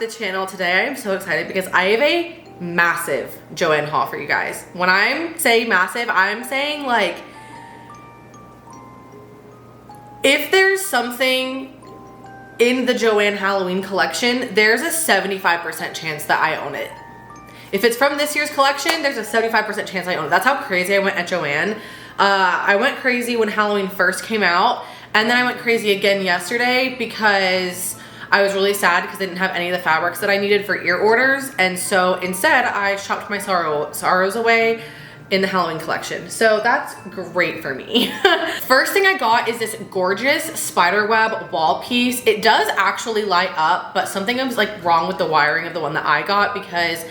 to the channel. Today I am so excited because I have a massive Joann haul for you guys. When I'm saying massive, I'm saying like, if there's something in the Joann Halloween collection, there's a 75% chance that I own it. If it's from this year's collection, there's a 75% chance I own it. That's how crazy I went at Joann. I went crazy when Halloween first came out, and then I went crazy again yesterday because I was really sad because I didn't have any of the fabrics that I needed for ear orders, and so instead I shopped my sorrows away in the Halloween collection. So that's great for me. First thing I got is this gorgeous spiderweb wall piece. It does actually light up, but something was like wrong with the wiring of the one that I got because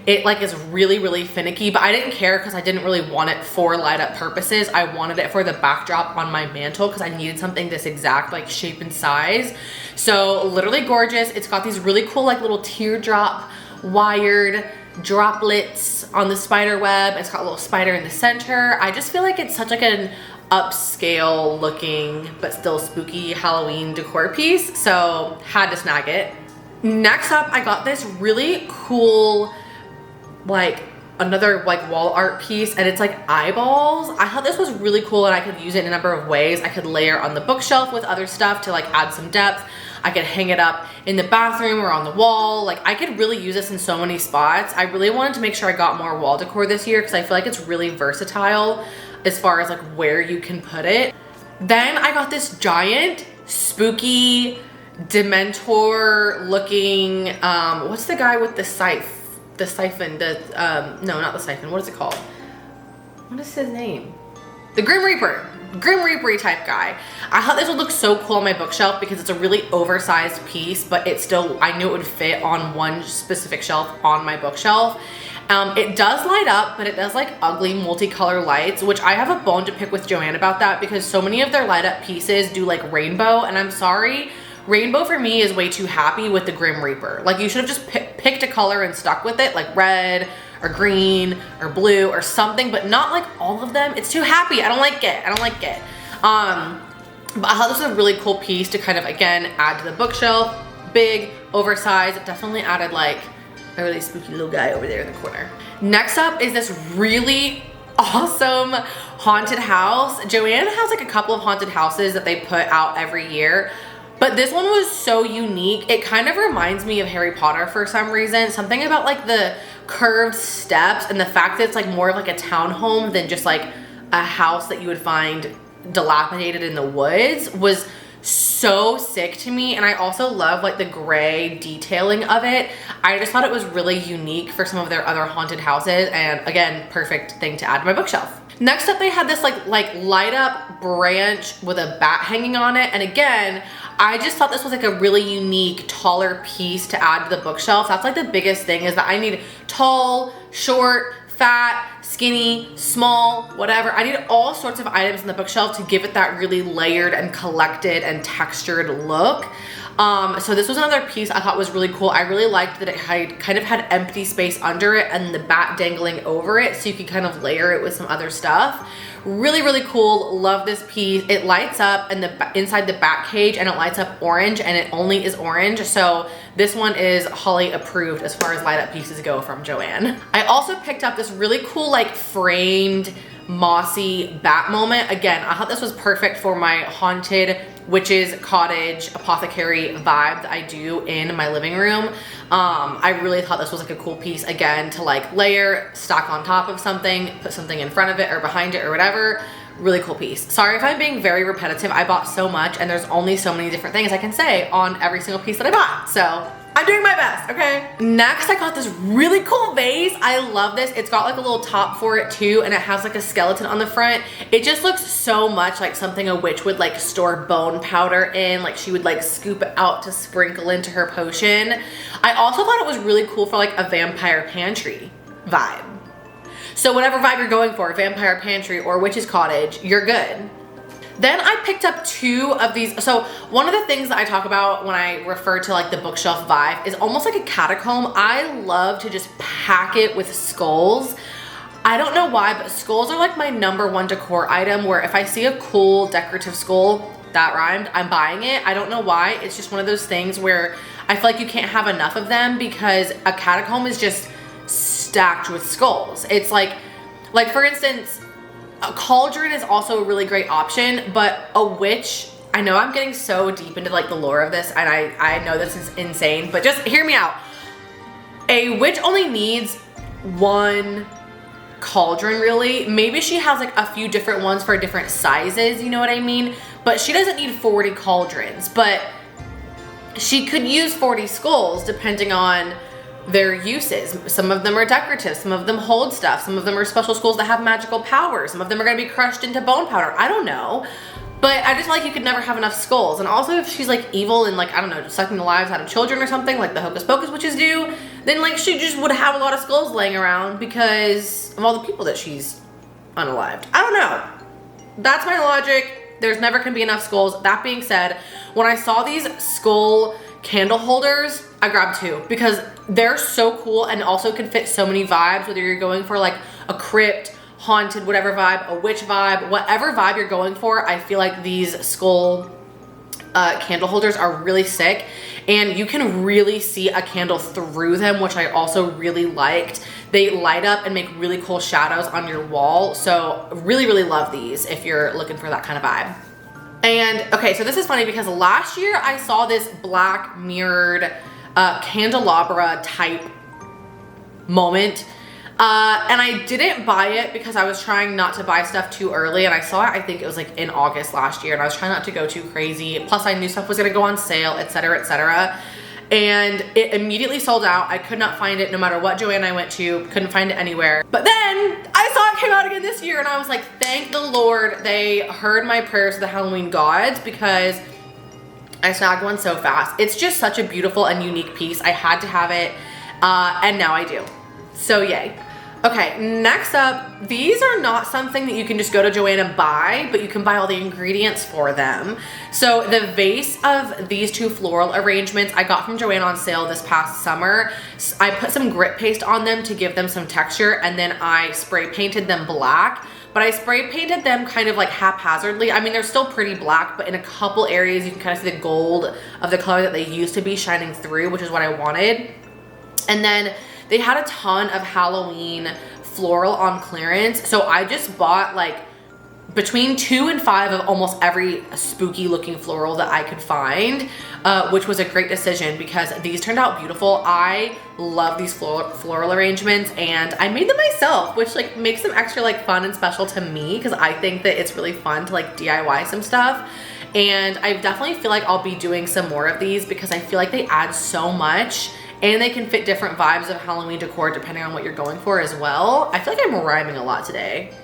it like is really finicky, but I didn't care because I didn't really want it for light up purposes. I wanted it for the backdrop on my mantle because I needed something this exact like shape and size. So literally gorgeous. It's got these really cool like little teardrop wired droplets on the spider web. It's got a little spider in the center. I just feel like it's such like an upscale looking but still spooky Halloween decor piece, so had to snag it. Next up, I got this really cool like another like wall art piece, and it's like eyeballs. I thought this was really cool and I could use it in a number of ways. I could layer on the bookshelf with other stuff to like add some depth. I could hang it up in the bathroom or on the wall. Like I could really use this in so many spots. I really wanted to make sure I got more wall decor this year because I feel like it's really versatile as far as like where you can put it. Then I got this giant spooky Dementor looking, what's the guy with the scythe? The siphon, no, not the siphon. What is it called? What is his name? The Grim Reaper. Grim Reaper type guy. I thought this would look so cool on my bookshelf because it's a really oversized piece, but it still, I knew it would fit on one specific shelf on my bookshelf. It does light up, but it does like ugly multicolor lights, which I have a bone to pick with Joann about that because so many of their light up pieces do like rainbow, and I'm sorry, rainbow for me is way too happy with the Grim Reaper. Like you should have just picked a color and stuck with it, like red or green or blue or something, but not like all of them. It's too happy. I don't like it. I don't like it. But I thought this was a really cool piece to kind of, again, add to the bookshelf. Big, oversized. It definitely added like a really spooky little guy over there in the corner. Next up is this really awesome haunted house. Joann has like a couple of haunted houses that they put out every year, but this one was so unique. It kind of reminds me of Harry Potter for some reason. Something about like the curved steps and the fact that it's like more of like a townhome than just like a house that you would find dilapidated in the woods was so sick to me. And I also love like the gray detailing of it. I just thought it was really unique for some of their other haunted houses, and again, perfect thing to add to my bookshelf. Next up, they had this like light up branch with a bat hanging on it, and again, I just thought this was like a really unique, taller piece to add to the bookshelf. That's like the biggest thing, is that I need tall, short, fat, skinny, small, whatever. I need all sorts of items in the bookshelf to give it that really layered and collected and textured look. So this was another piece I thought was really cool. I really liked that it kind of had empty space under it and the bat dangling over it, so you could kind of layer it with some other stuff. Really cool. Love this piece. It lights up in inside the bat cage, and it lights up orange, and it only is orange. So this one is Holly approved as far as light up pieces go from Joann. I also picked up this really cool like framed mossy bat moment. Again, I thought this was perfect for my haunted witch's cottage apothecary vibe that I do in my living room. I really thought this was like a cool piece, again, to like layer, stack on top of something, put something in front of it or behind it or whatever. Really cool piece. Sorry if I'm being very repetitive. I bought so much and there's only so many different things I can say on every single piece that I bought. So I'm doing my best, okay? Next, I got this really cool vase. I love this. It's got like a little top for it too, and it has like a skeleton on the front. It just looks so much like something a witch would like store bone powder in, like she would like scoop it out to sprinkle into her potion. I also thought it was really cool for like a vampire pantry vibe. So whatever vibe you're going for, vampire pantry or witch's cottage, you're good. Then I picked up two of these. So one of the things that I talk about when I refer to like the bookshelf vibe is almost like a catacomb. I love to just pack it with skulls. I don't know why, but skulls are like my #1 decor item, where if I see a cool decorative skull, that rhymed, I'm buying it. I don't know why. It's just one of those things where I feel like you can't have enough of them because a catacomb is just stacked with skulls. It's like for instance, a cauldron is also a really great option, but a witch, I know I'm getting so deep into like the lore of this and I know this is insane, but just hear me out. A witch only needs one cauldron really. Maybe she has like a few different ones for different sizes, you know what I mean? But she doesn't need 40 cauldrons, but she could use 40 skulls depending on their uses. Some of them are decorative, some of them hold stuff, some of them are special skulls that have magical powers, some of them are gonna be crushed into bone powder. I don't know. But I just feel like you could never have enough skulls. And also if she's like evil and like, I don't know, sucking the lives out of children or something like the Hocus Pocus witches do, then like she just would have a lot of skulls laying around because of all the people that she's unalived. I don't know. That's my logic. There's never gonna be enough skulls. That being said, when I saw these skull candle holders, I grabbed 2 because they're so cool and also can fit so many vibes, whether you're going for like a crypt, haunted, whatever vibe, a witch vibe, whatever vibe you're going for. I feel like these skull candle holders are really sick and you can really see a candle through them, which I also really liked. They light up and make really cool shadows on your wall. So really, really love these if you're looking for that kind of vibe. And okay, so this is funny because last year I saw this black mirrored candelabra type moment. And I didn't buy it because I was trying not to buy stuff too early, and I saw it, I think it was like in August last year, and I was trying not to go too crazy. Plus I knew stuff was gonna go on sale, etc., etc. And it immediately sold out. I could not find it no matter what Joann I went to, couldn't find it anywhere. But then I saw it came out again this year and I was like, thank the Lord they heard my prayers to the Halloween gods because I snagged one so fast. It's just such a beautiful and unique piece. I had to have it, and now I do. So yay. Okay, next up, these are not something that you can just go to Joann and buy, but you can buy all the ingredients for them. So the vase of these 2 floral arrangements I got from Joann on sale this past summer. I put some grit paste on them to give them some texture, and then I spray painted them black. But I spray painted them kind of like haphazardly. I mean, they're still pretty black, but in a couple areas you can kind of see the gold of the color that they used to be shining through, which is what I wanted. And then they had a ton of Halloween floral on clearance. So I just bought like between 2 and 5 of almost every spooky looking floral that I could find, which was a great decision because these turned out beautiful. I love these floral arrangements and I made them myself, which like makes them extra like fun and special to me because I think that it's really fun to like DIY some stuff. And I definitely feel like I'll be doing some more of these because I feel like they add so much. And they can fit different vibes of Halloween decor depending on what you're going for as well. I feel like I'm rhyming a lot today.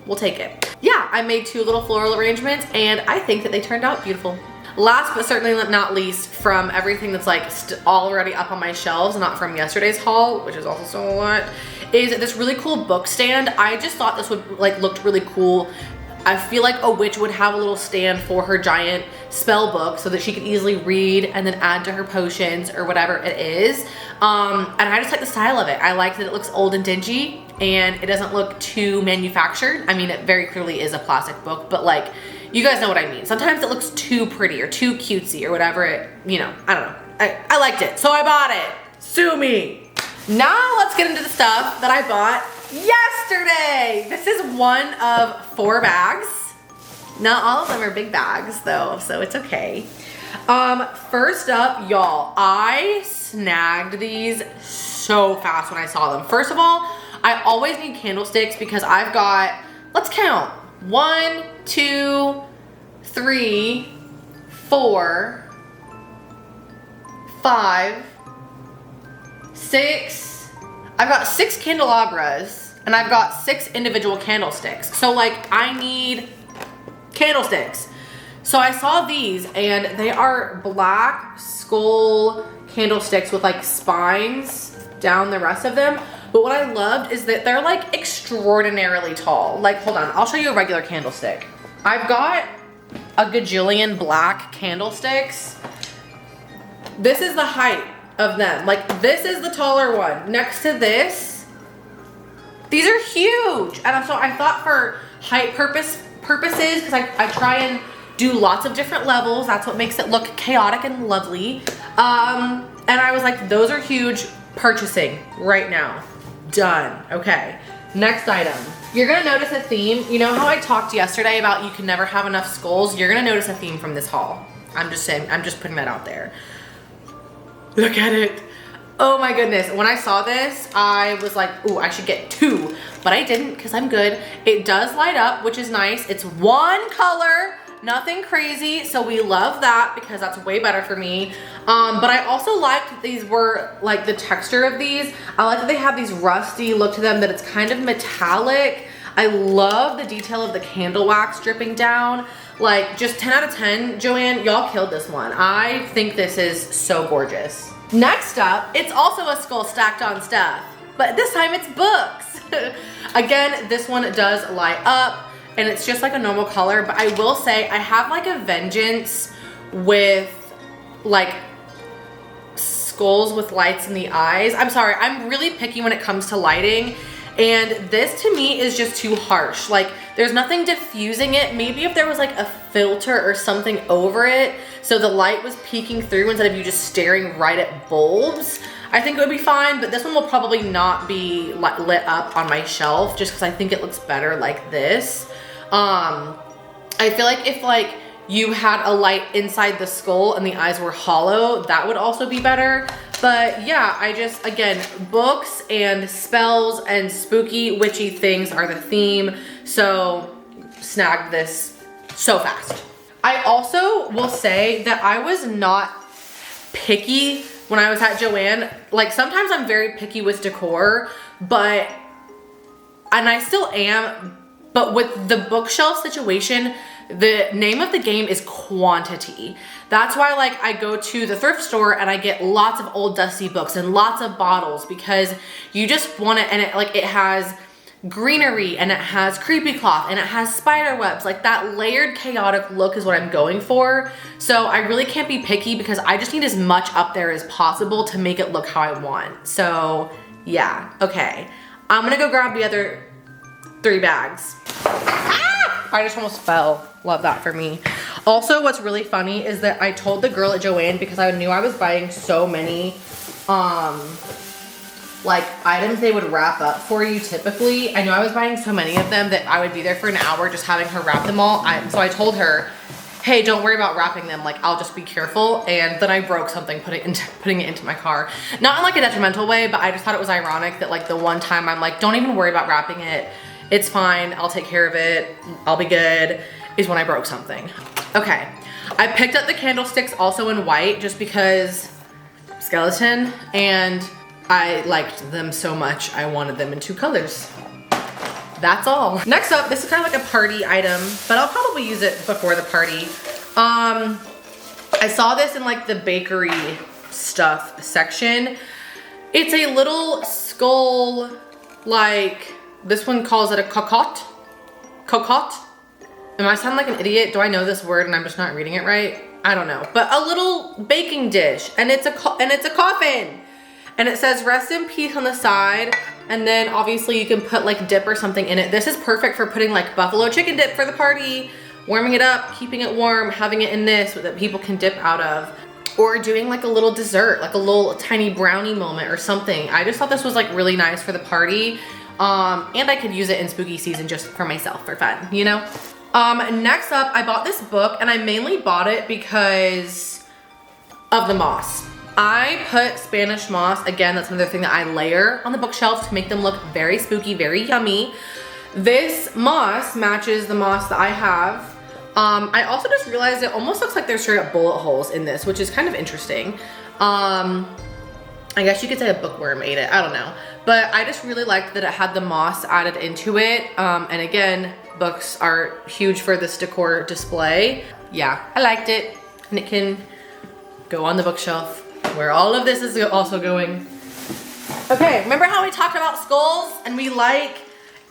We'll take it. Yeah, I made 2 little floral arrangements and I think that they turned out beautiful. Last but certainly not least, from everything that's like already up on my shelves, not from yesterday's haul, which is also so a lot, is this really cool book stand. I just thought this would like looked really cool. I feel like a witch would have a little stand for her giant spell book so that she could easily read and then add to her potions or whatever it is. And I just like the style of it. I like that it looks old and dingy and it doesn't look too manufactured. I mean, it very clearly is a plastic book, but like, you guys know what I mean. Sometimes it looks too pretty or too cutesy or whatever it, you know, I don't know. I liked it, so I bought it. Sue me. Now let's get into the stuff that I bought yesterday. This is one of 4 bags. Not all of them are big bags though, so it's okay. First up, y'all, I snagged these so fast when I saw them. First of all, I always need candlesticks because I've got, let's count, 1, 2, 3, 4, 5, 6. I've got 6 candelabras and I've got 6 individual candlesticks. So like I need candlesticks. So I saw these and they are black skull candlesticks with like spines down the rest of them. But what I loved is that they're like extraordinarily tall. Like, hold on, I'll show you a regular candlestick. I've got a gajillion black candlesticks. This is the height of them. Like, this is the taller one. Next to this, these are huge. And so I thought for height purposes, because I try and do lots of different levels. That's what makes it look chaotic and lovely. And I was like, those are huge. Purchasing right now. Done. Okay. Next item. You're gonna notice a theme. You know how I talked yesterday about you can never have enough skulls? You're gonna notice a theme from this haul. I'm just saying, I'm just putting that out there. Look at it. Oh my goodness. When I saw this, I was like, ooh, I should get 2, but I didn't because I'm good. It does light up, which is nice. It's 1 color, nothing crazy. So we love that because that's way better for me. But I also liked that these were like the texture of these. I like that they have these rusty look to them, that it's kind of metallic. I love the detail of the candle wax dripping down. Like just 10 out of 10, Joann, y'all killed this one. I think this is so gorgeous. Next up, it's also a skull stacked on stuff, but this time it's books. Again, this one does light up and it's just like a normal color, but I will say I have like a vengeance with like skulls with lights in the eyes. I'm sorry, I'm really picky when it comes to lighting. And this to me is just too harsh. Like there's nothing diffusing it. Maybe if there was like a filter or something over it, so the light was peeking through instead of you just staring right at bulbs, I think it would be fine. But this one will probably not be lit up on my shelf just because I think it looks better like this. I feel like if like you had a light inside the skull and the eyes were hollow, that would also be better. But yeah, I just, again, books and spells and spooky witchy things are the theme. So snagged this so fast. I also will say that I was not picky when I was at Joann. Like sometimes I'm very picky with decor, and I still am, but with the bookshelf situation, the name of the game is quantity. That's why like I go to the thrift store and I get lots of old dusty books and lots of bottles because you just want it, and it has greenery and it has creepy cloth and it has spider webs. Like that layered chaotic look is what I'm going for. So I really can't be picky because I just need as much up there as possible to make it look how I want. So yeah, okay. I'm gonna go grab the other 3 bags. Ah! I just almost fell. Love that for me. Also, what's really funny is that I told the girl at Joann, because I knew I was buying so many like items they would wrap up for you typically. I knew I was buying so many of them that I would be there for an hour just having her wrap them all. So I told her, hey, don't worry about wrapping them. Like, I'll just be careful. And then I broke something putting it into my car. Not in like a detrimental way, but I just thought it was ironic that like the one time I'm like, don't even worry about wrapping it. It's fine, I'll take care of it, I'll be good, is when I broke something. Okay, I picked up the candlesticks also in white just because skeleton, and I liked them so much, I wanted them in 2 colors. That's all. Next up, this is kind of like a party item, but I'll probably use it before the party. I saw this in like the bakery stuff section. It's a little skull, like, this one calls it a cocotte. Cocotte? Am I sounding like an idiot? Do I know this word and I'm just not reading it right? I don't know. But a little baking dish, and it's a coffin. And it says rest in peace on the side. And then obviously you can put like dip or something in it. This is perfect for putting like buffalo chicken dip for the party, warming it up, keeping it warm, having it in this that people can dip out of. Or doing like a little dessert, like a little tiny brownie moment or something. I just thought this was like really nice for the party. And I could use it in spooky season just for myself for fun, you know? Next up, I bought this book, and I mainly bought it because of the moss. I put Spanish moss, again, that's another thing that I layer on the bookshelf to make them look very spooky, very yummy. This moss matches the moss that I have. I also just realized it almost looks like there's straight up bullet holes in this, which is kind of interesting. I guess you could say a bookworm ate it, I don't know. But I just really liked that it had the moss added into it. And again, books are huge for this decor display. Yeah, I liked it. And it can go on the bookshelf where all of this is also going. Okay, remember how we talked about skulls and we like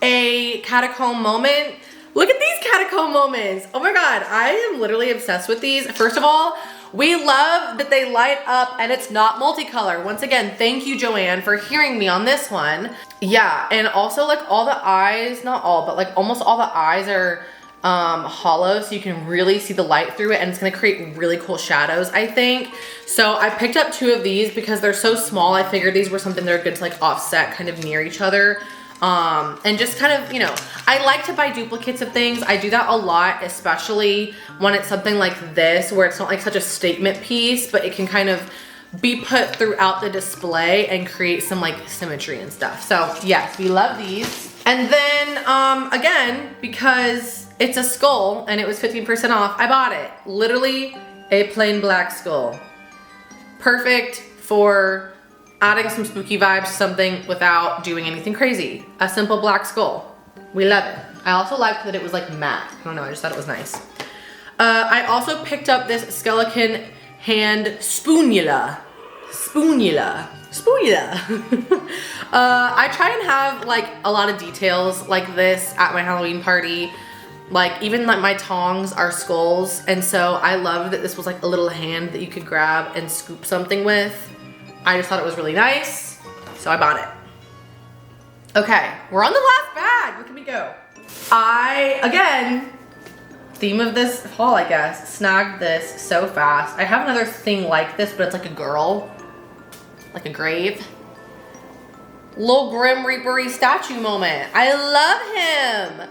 a catacomb moment? Look at these catacomb moments. Oh my God, I am literally obsessed with these. First of all, we love that they light up and it's not multicolor. Once again, thank you, Joann, for hearing me on this one. Yeah, and also like all the eyes, not all, but like almost all the eyes are hollow so you can really see the light through it, and it's gonna create really cool shadows, I think. So I picked up 2 of these because they're so small. I figured these were something that are good to like offset kind of near each other. And just kind of, you know, I like to buy duplicates of things. I do that a lot, especially when it's something like this, where it's not like such a statement piece, but it can kind of be put throughout the display and create some like symmetry and stuff. So yes, we love these. And then, again, because it's a skull and it was 15% off, I bought it. Literally a plain black skull. Perfect for adding some spooky vibes to something without doing anything crazy. A simple black skull. We love it. I also liked that it was like matte. I don't know, I just thought it was nice. I also picked up this skeleton hand spoonula. I try and have like a lot of details like this at my Halloween party. Like even like my tongs are skulls, and so I love that this was like a little hand that you could grab and scoop something with. I just thought it was really nice, so I bought it. Okay, we're on the last bag. Where can we go? I, again, theme of this haul, I guess, snagged this so fast. I have another thing like this, but it's like a girl, like a grave. Little Grim Reaper-y statue moment. I love him.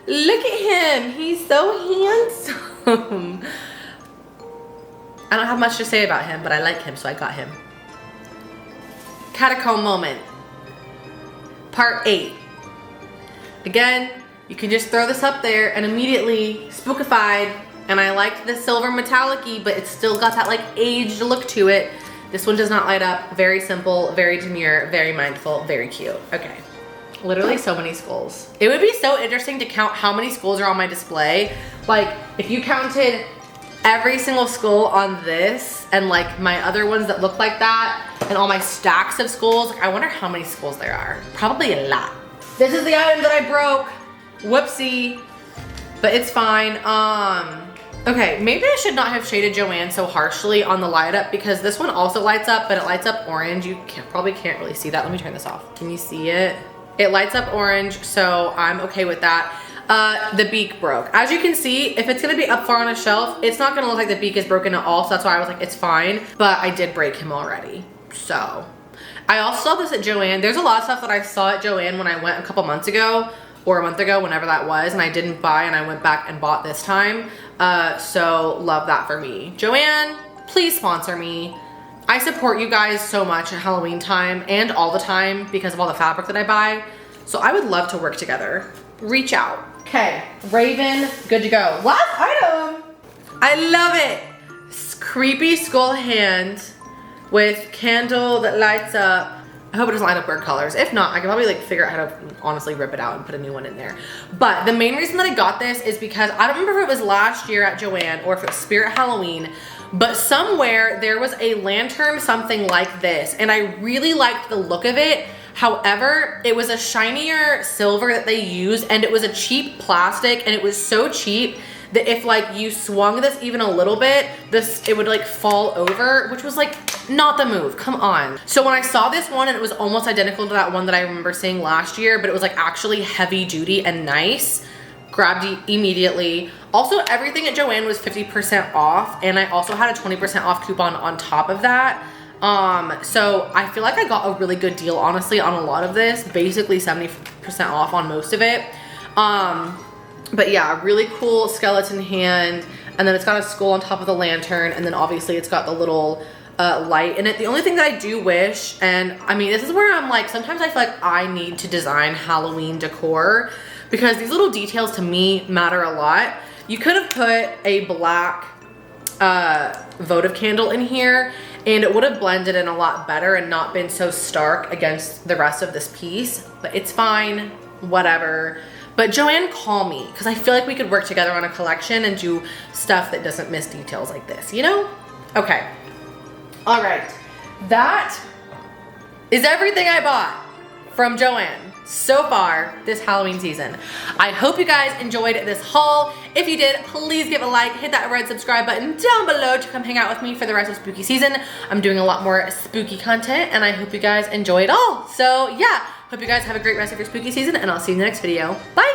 Look at him. He's so handsome. I don't have much to say about him, but I like him, so I got him. Catacomb moment. Part 8. Again, you can just throw this up there and immediately spookified. And I liked the silver metallic-y, but it's still got that like aged look to it. This one does not light up. Very simple, very demure, very mindful, very cute. Okay. Literally so many skulls. It would be so interesting to count how many skulls are on my display. Like if you counted every single skull on this and like my other ones that look like that and all my stacks of skulls, I wonder how many skulls there are. Probably a lot. This is the item that I broke. Whoopsie, but it's fine. Okay, maybe I should not have shaded Joann so harshly on the light up, because this one also lights up, but it lights up orange. You probably can't really see that. Let me turn this off. Can you see it? It lights up orange, so I'm okay with that. The beak broke. As you can see, if it's gonna be up far on a shelf, it's not gonna look like the beak is broken at all, so that's why I was like, it's fine. But I did break him already, so. I also saw this at Joann. There's a lot of stuff that I saw at Joann when I went a couple months ago, or a month ago, whenever that was, and I didn't buy, and I went back and bought this time. So love that for me. Joann, please sponsor me. I support you guys so much at Halloween time and all the time because of all the fabric that I buy. So I would love to work together. Reach out. Okay, Raven, good to go. Last item. I love it. Creepy skull hand with candle that lights up. I hope it doesn't light up weird colors. If not, I can probably like figure out how to honestly rip it out and put a new one in there. But the main reason that I got this is because I don't remember if it was last year at Joann or if it was Spirit Halloween, but somewhere there was a lantern something like this, and I really liked the look of it. However, it was a shinier silver that they used, and it was a cheap plastic, and it was so cheap that if like you swung this even a little bit, it would like fall over, which was like not the move. Come on. So when I saw this one, and it was almost identical to that one that I remember seeing last year, but it was like actually heavy duty and nice, grabbed it immediately. Also, everything at Joann was 50% off, and I also had a 20% off coupon on top of that. So I feel like I got a really good deal, honestly, on a lot of this, basically 70% off on most of it. But yeah, really cool skeleton hand, and then it's got a skull on top of the lantern, and then obviously it's got the little light in it. The only thing that I do wish, and I mean, this is where I'm like, sometimes I feel like I need to design Halloween decor, because these little details to me matter a lot. You could have put a black votive candle in here, and it would have blended in a lot better and not been so stark against the rest of this piece, but it's fine, whatever. But Joann, call me, because I feel like we could work together on a collection and do stuff that doesn't miss details like this, you know? Okay. All right. That is everything I bought from Joann so far this Halloween season. I hope you guys enjoyed this haul. If you did, please give a like, hit that red subscribe button down below to come hang out with me for the rest of spooky season. I'm doing a lot more spooky content, and I hope you guys enjoy it all. So yeah. Hope you guys have a great rest of your spooky season, and I'll see you in the next video. Bye!